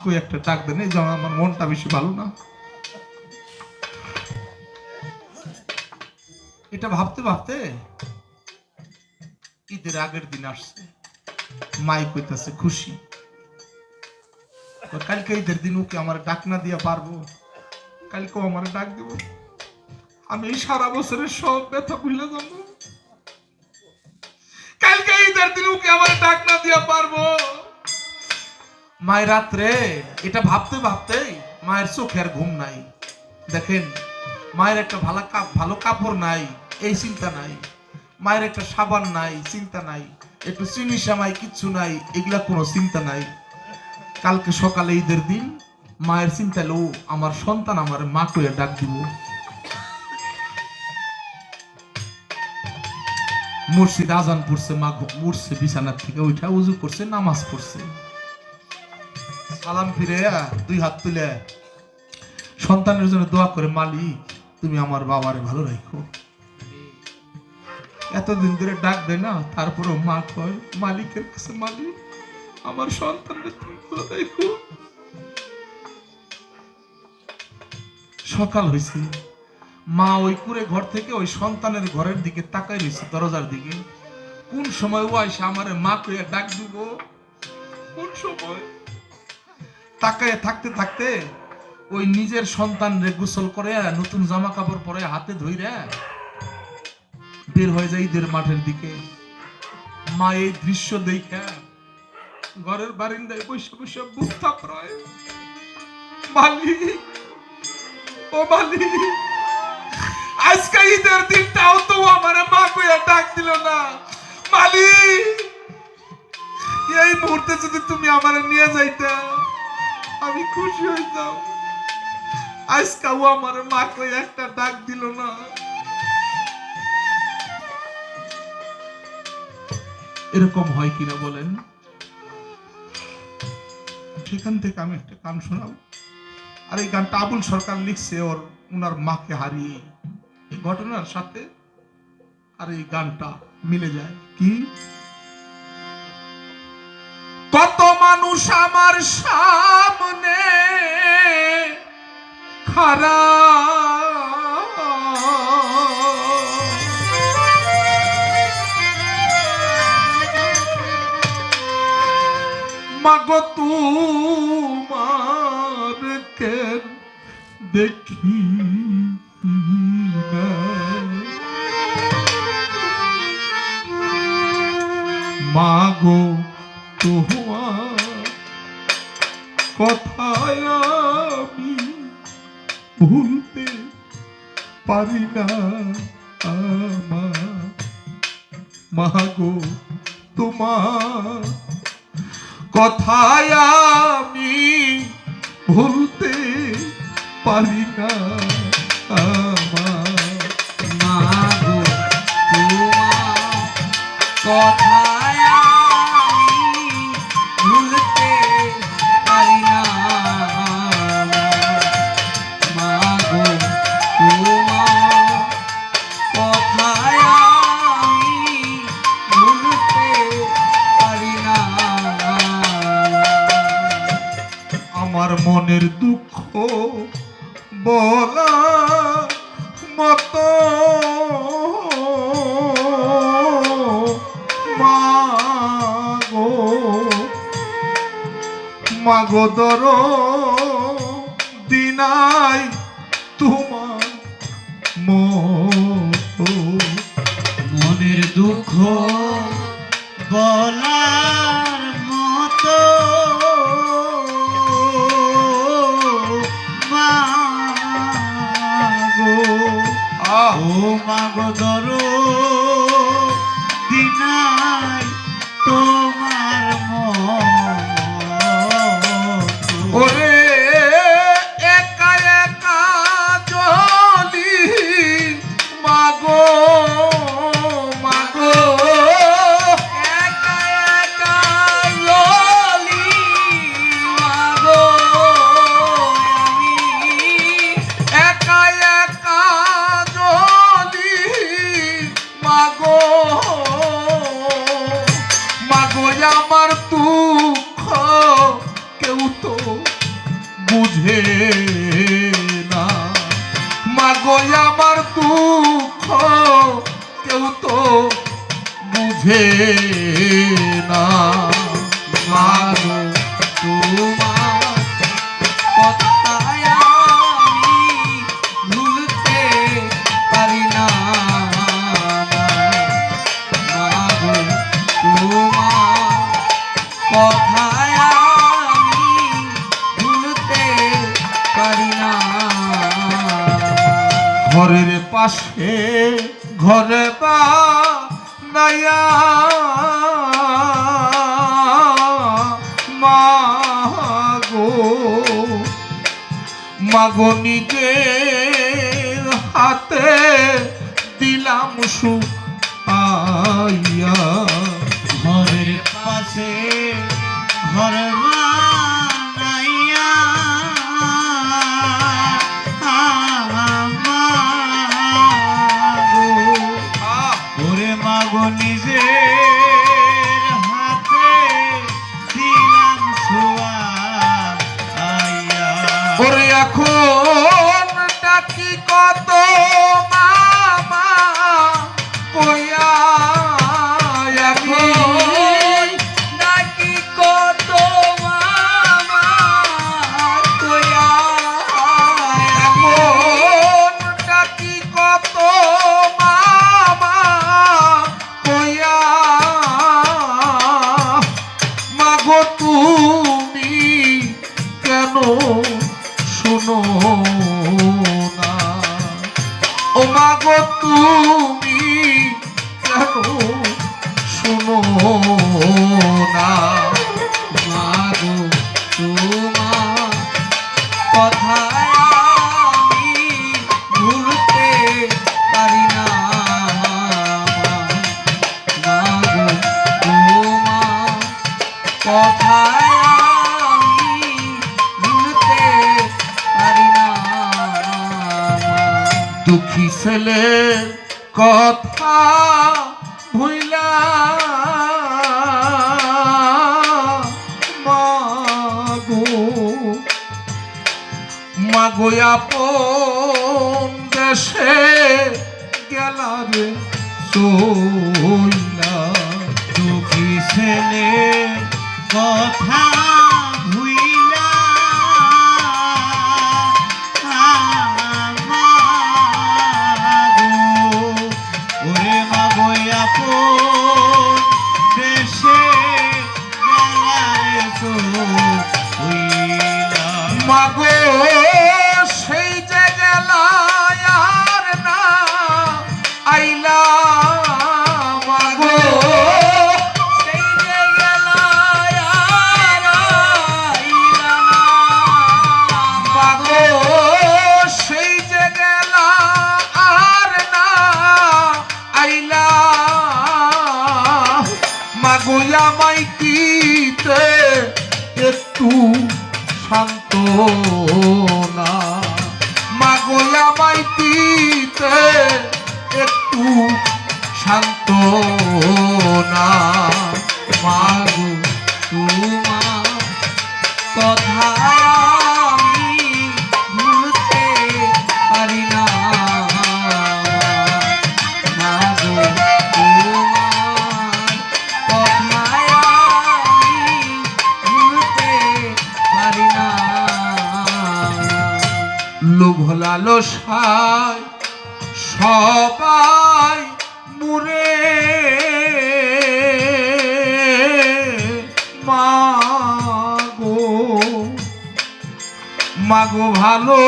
কই একটা ডাক দেন, এই যে আমার মনটা বেশি ভালো না। এটা ভাবতে ভাবতে ঈদের আগের দিন আসছে, মাই কইতাছে খুশি, কালকে ঈদের দিন ওকে আমার ডাক না দিয়া পারবো, কালকেও আমার ডাক দিব, আমি এই সারা বছরের সব ব্যথা ভুলে যাবো, কালকে ঈদের দিন ওকে আমার ডাক না দিয়া পারবো। মায়ের রাত্রে এটা ভাবতে ভাবতে মায়ের চোখে আর ঘুম নাই। দেখেন, মায়ের একটা ভালো কাপড় নাই, এই চিন্তা নাই, মায়ের একটা সাবান নাই, চিন্তা নাই, একটু চিনি সামাই কিচ্ছু নাই, এগুলা কোনো চিন্তা নাই। কালকে সকালে ঈদের দিন মায়ের চিন্তা লো আমার সন্তান আমার মা কইয়া ডাক দিব। মসজিদ আজান পড়ছে, মা উঠছে বিছানার থেকে, উঠা উজু করছে, নামাজ পড়ছে, সালাম ফিরে দুই হাত তুলে সন্তানের জন্য দোয়া করে, মালিক তুমি আমার বাবারে ভালো রাখো। এতদিন ধরে ডাক দেয় না, তারপরেও মা কয় মালিকের কাছে, মালিক আমার সন্তানের তুমি ভালো রাখো। সকাল হয়েছে, মা ওই কুড়ে ঘর থেকে ওই সন্তানের ঘরের দিকে তাকাই রয়েছে, দরজার দিকে, কোন সময় ও আইসা আমার মা কইয়া ডাক দিব, কোন সময়। তাকায় থাকতে থাকতে ওই নিজের সন্তান রে গোসল করে নতুন জামা কাপড় পরে হাতে ধইরা বের হয়ে যায় ঈদের মাঠের দিকে। মা এই দৃশ্য দেখা ঘরের বারিন্দায় বসে বসে বুক থাপড়ায়, মালিক ও মালিক, আজকে ঈদের দিনটাও তো আমার মা কইয়া ডাক দিল না, মালিক এই মুহূর্তে যদি তুমি আমার নিয়ে যাইতা আমি খুশি হইতাম, আজকে ও আমার মা কই একটা ডাক দিল না। এরকম হয় কিনা বলেন? সেখান থেকে আমি একটা গান শোনাব, আর এই গানটা আবুল সরকার লিখছে ওনার মাকে হারিয়ে, এই ঘটনার সাথে আর এই গানটা মিলে যায়। কি কত মানুষ আমার সামনে খারা, মাগো তোমার কেন দেখি না, মাগো তোমার কথায় আমি ভুলতে পারি না, আমার মাগো তোমার কথায় আমি ভুলতে পারি না, আমার মাগো তোমার কথায় আমি ভুলতে পারি না, মাগো তোমার কথায় আমি ভুলতে পারি না। আমার মনের দুঃখ বলা মতো মাগো, মাগো দর দিনাই তোমার মতো, মনের দুঃখ বলার মতো মাগো, ও মাগো ধরো দিনাই তোমার মতো। ওরে একা একা জলি মাগো, মাগো একা একা ললি মাগো, আমি একা একা জলি বুঝে না। মাগো আমার দুঃখ কেউ তো বুঝে না। মাগো তোমার কথায় আমি ভুলতে পারি না। মাগো তোমার কথায় আমি ভুলতে পারি না। ঘরের পাশে ঘরে বা নাইয়া মাগো মাগো নিজের হাতে দিলাম সুপাইয়া। ঘরের পাশে ঘর বানাইয়া মাগো, ওরে মাগো নিজের হাতে দিলাম ছোঁয়া। ওরে এখন ডাকি কত মামা কইয়া এখন ডাকি কত মামা কইয়া। এখন ডাকি কত মামা কইয়া। মাগো তুমি কেন শোনো না? ও মাগো তুমি কেন শোনো না? মাগো তোমার কথায় আমি ভুলতে পারি না। মাগো তোমার কথায় আমি ভুলতে পারি না। দুঃখী ছেলের কথা ভুইলা মাগো মাগো আপন দেশে গেলা রে চইলা। দুঃখী ছেলে কথা ভুইলা মাগো, ওরে মাগো আপন দেশে গেলারে চইলা। মাগো সেই যে গেলা আর না আইলা। মাগো সেই যে গেলা আর আইলা না। মাগো সেই যে গেলা আর না আইলা। মাগো আমায় দিতে একটু শান্ত না। মাগো আমায় দিতে একটু শান্ত না। মাগো তোমার কথায় আমি ভুলতে পারি না। মাগো তোমার কথায় আমি ভুলতে পারি না। লোভ লালসায় সবাই মুরে মাগো মাগো ভালো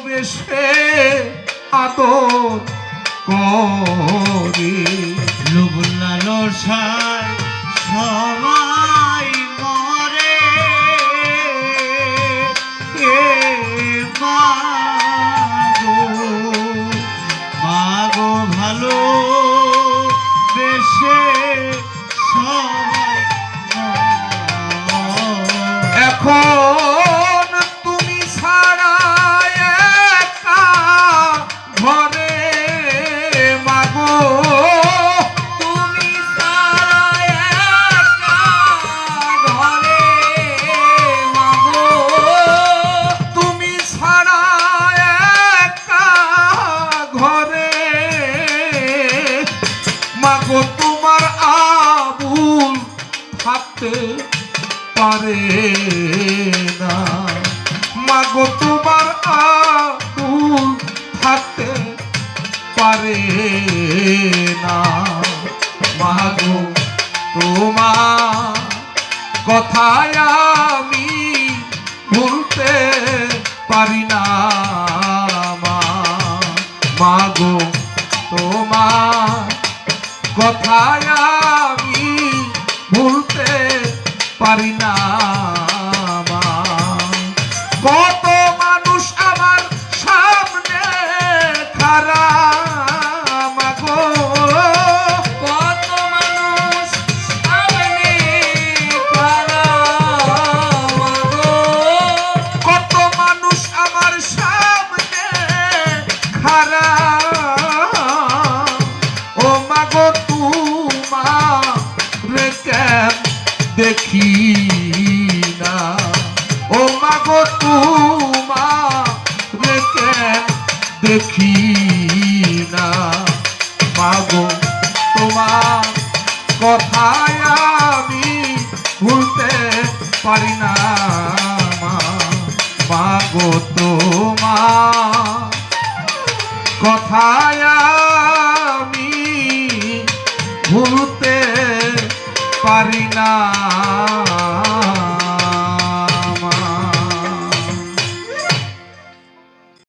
বেশে আদর করে। লোভ লালসায় সবাই মরে এ মাগো, মাগো ভালো বেশে সবাই মরে। এখন তুমি ছাড়া একা ঘরে মাগো তুমি ছাড়া একা ভুলতে পারে না। মাগো তোমার আকুল থাকতে পারে না। মাগো তোমার কথায় আমি ভুলতে পারি না। মাগো তোমার কথায় আমি ভুলতে পারি না। কত মানুষ আমার সামনে খারাপ, মাগো কত মানুষ সামনে খারাপ গো, কত মানুষ আমার সামনে খারাপ। ও মাগো তোমার কেন দেখি না। ও মাগো তোমার কেন দেখি না। মাগো তোমার কথায় আমি ভুলতে পারি না। মাগো তোমার কথায় আমি ভুলতে পারি না।